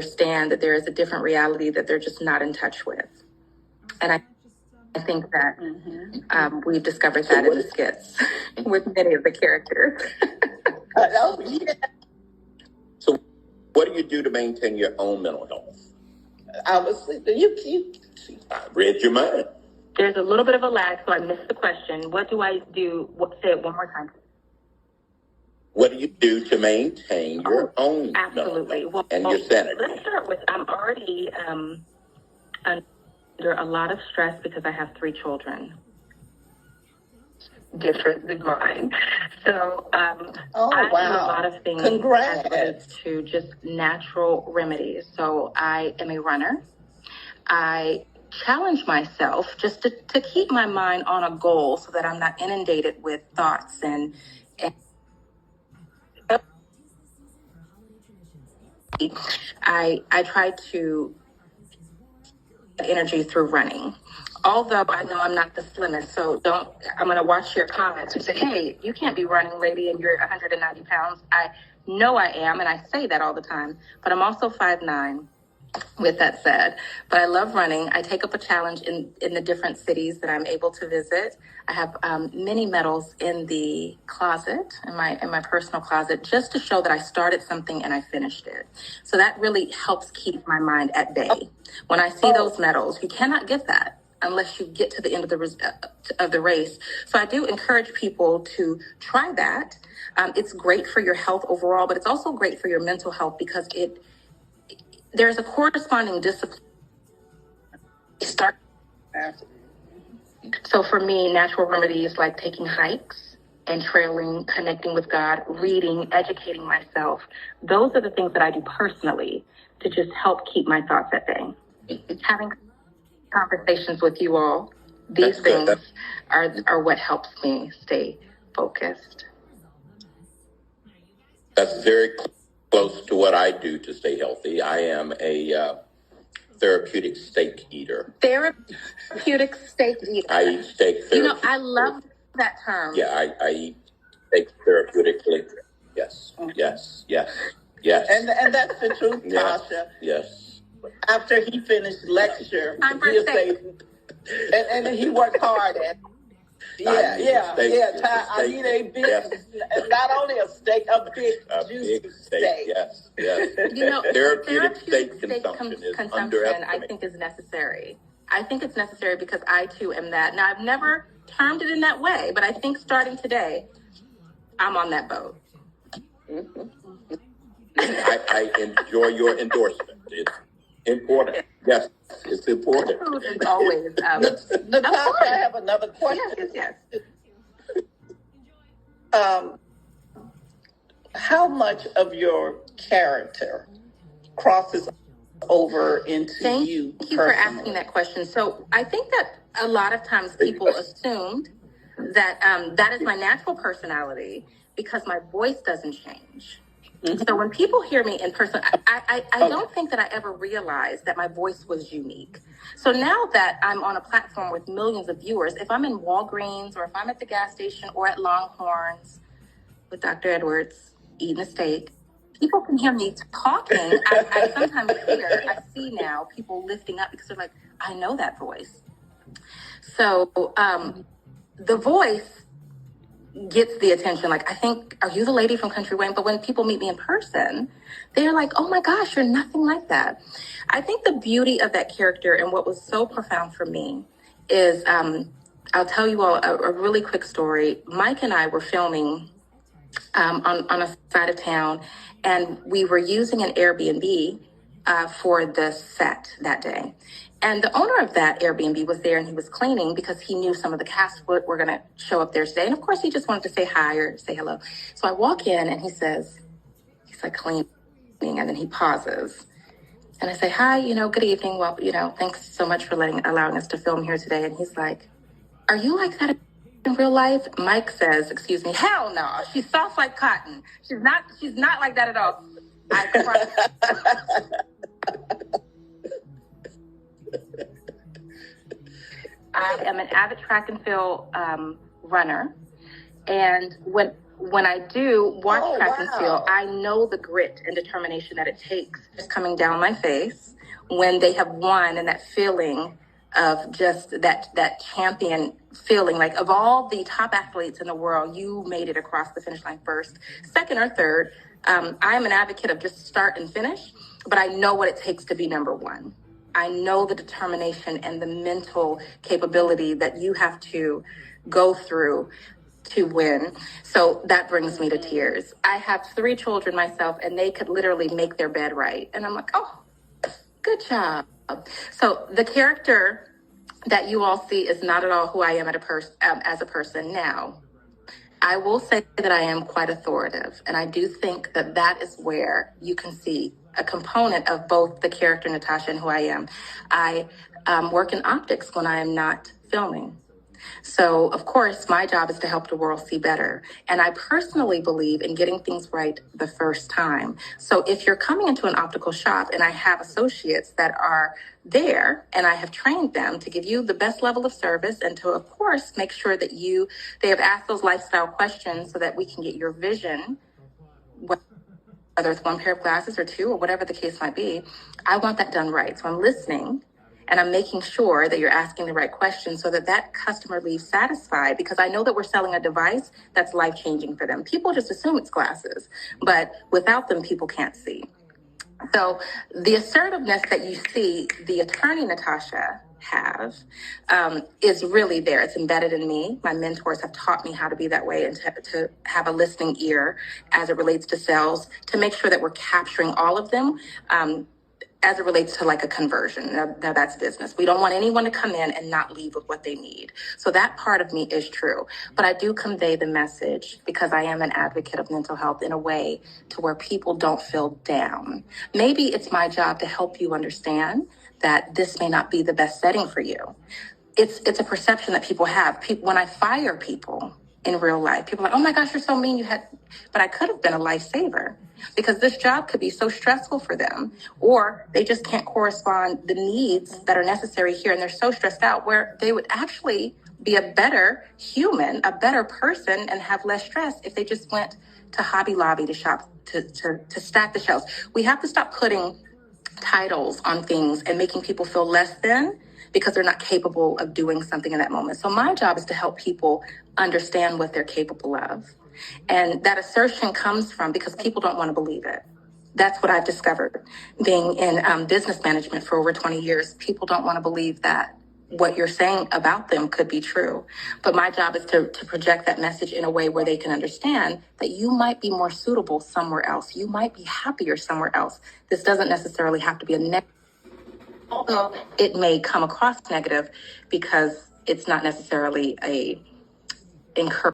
understand that there is a different reality that they're just not in touch with. And I think that we've discovered that in the skits with many of the characters. So what do you do to maintain your own mental health? I read your mind. There's a little bit of a lag, so I missed the question. What do I do? Say it one more time. What do you do to maintain your own absolutely mental health and your sanity? Let's start with, I'm already under a lot of stress because I have 3 children, different than mine. So I do a lot of things as relates to just natural remedies. So I am a runner. I challenge myself just to keep my mind on a goal so that I'm not inundated with thoughts and I try to get energy through running. Although I know I'm not the slimmest, so I'm going to watch your comments and say, hey, you can't be running, lady, and you're 190 pounds. I know I am, and I say that all the time, but I'm also 5'9", with that said. But I love running. I take up a challenge in the different cities that I'm able to visit. I have many medals in the closet, in my personal closet, just to show that I started something and I finished it. So that really helps keep my mind at bay. When I see those medals, you cannot get that unless you get to the end of the race. So I do encourage people to try that. It's great for your health overall, but it's also great for your mental health because there's a corresponding discipline. So for me, natural remedies like taking hikes and trailing, connecting with God, reading, educating myself, those are the things that I do personally to just help keep my thoughts at bay. Having conversations with you all, these things are what helps me stay focused. That's very close to what I do to stay healthy. I am a therapeutic steak eater. Therapeutic steak eater. I eat steak therapeutically. I love that term. Yeah, I eat steak therapeutically. Yes. And that's the truth, Tasha. Yes. After he finished lecture, he'll say, and he worked hard at it. I need a big, not only a steak, a big juicy steak. Yes. Therapeutic steak consumption is underestimated. I think is necessary. I think it's necessary because I too am that. Now I've never termed it in that way, but I think starting today, I'm on that boat. I enjoy your endorsement. It's important. Yes, it's important. Food is always. Natasha, I have another question. Yes. How much of your character crosses over into Thank you you for asking that question. So I think that a lot of times people assumed that that is my natural personality because my voice doesn't change. Mm-hmm. So when people hear me in person, I don't think that I ever realized that my voice was unique. So now that I'm on a platform with millions of viewers, if I'm in Walgreens or if I'm at the gas station or at Longhorns with Dr. Edwards eating a steak, people can hear me talking. I sometimes I see now people lifting up because they're like, I know that voice. So the voice gets the attention. Like, I think, are you the lady from Country Wayne? But when people meet me in person, they're like, oh my gosh, you're nothing like that. I think the beauty of that character and what was so profound for me is, I'll tell you all a really quick story. Mike and I were filming on a side of town, and we were using an Airbnb for the set that day. And the owner of that Airbnb was there, and he was cleaning because he knew some of the cast were going to show up there today. And of course, he just wanted to say hi or say hello. So I walk in, and he's like cleaning, and then he pauses. And I say, hi, good evening. Well, thanks so much for allowing us to film here today. And he's like, are you like that in real life? Mike says, excuse me, hell no. She's soft like cotton. She's not like that at all. I cried. I am an avid track and field runner. And when when I do watch track and field, I know the grit and determination that it takes just coming down my face when they have won, and that feeling of just that champion feeling, like of all the top athletes in the world, you made it across the finish line first, second, or third. I'm an advocate of just start and finish, but I know what it takes to be number one. I know the determination and the mental capability that you have to go through to win. So that brings me to tears. I have 3 children myself, and they could literally make their bed right. And I'm like, oh, good job. So the character that you all see is not at all who I am as a person now. I will say that I am quite authoritative, and I do think that that is where you can see a component of both the character Natasha and who I am. I work in optics when I am not filming. So, of course, my job is to help the world see better. And I personally believe in getting things right the first time. So if you're coming into an optical shop and I have associates that are there and I have trained them to give you the best level of service and to, of course, make sure that they have asked those lifestyle questions so that we can get your vision, whether it's 1 pair of glasses or 2 or whatever the case might be, I want that done right. So I'm listening and I'm making sure that you're asking the right questions so that that customer leaves satisfied, because I know that we're selling a device that's life-changing for them. People just assume it's glasses, but without them, people can't see. So the assertiveness that you see the attorney Natasha have is really there. It's embedded in me. My mentors have taught me how to be that way and to have a listening ear as it relates to sales, to make sure that we're capturing all of them as it relates to like a conversion. Now that's business. We don't want anyone to come in and not leave with what they need. So that part of me is true. But I do convey the message because I am an advocate of mental health in a way to where people don't feel down. Maybe it's my job to help you understand that this may not be the best setting for you. It's a perception that people have. When I fire people in real life, people are like, oh my gosh, you're so mean. But I could have been a lifesaver, because this job could be so stressful for them, or they just can't correspond the needs that are necessary here. And they're so stressed out where they would actually be a better human, a better person, and have less stress if they just went to Hobby Lobby to shop, to stack the shelves. We have to stop putting titles on things and making people feel less than because they're not capable of doing something in that moment. So my job is to help people understand what they're capable of. And that assertion comes from because people don't want to believe it. That's what I've discovered being in business management for over 20 years. People don't want to believe that what you're saying about them could be true. But my job is to project that message in a way where they can understand that you might be more suitable somewhere else. You might be happier somewhere else. This doesn't necessarily have to be a negative, although it may come across negative because it's not necessarily a encouragement.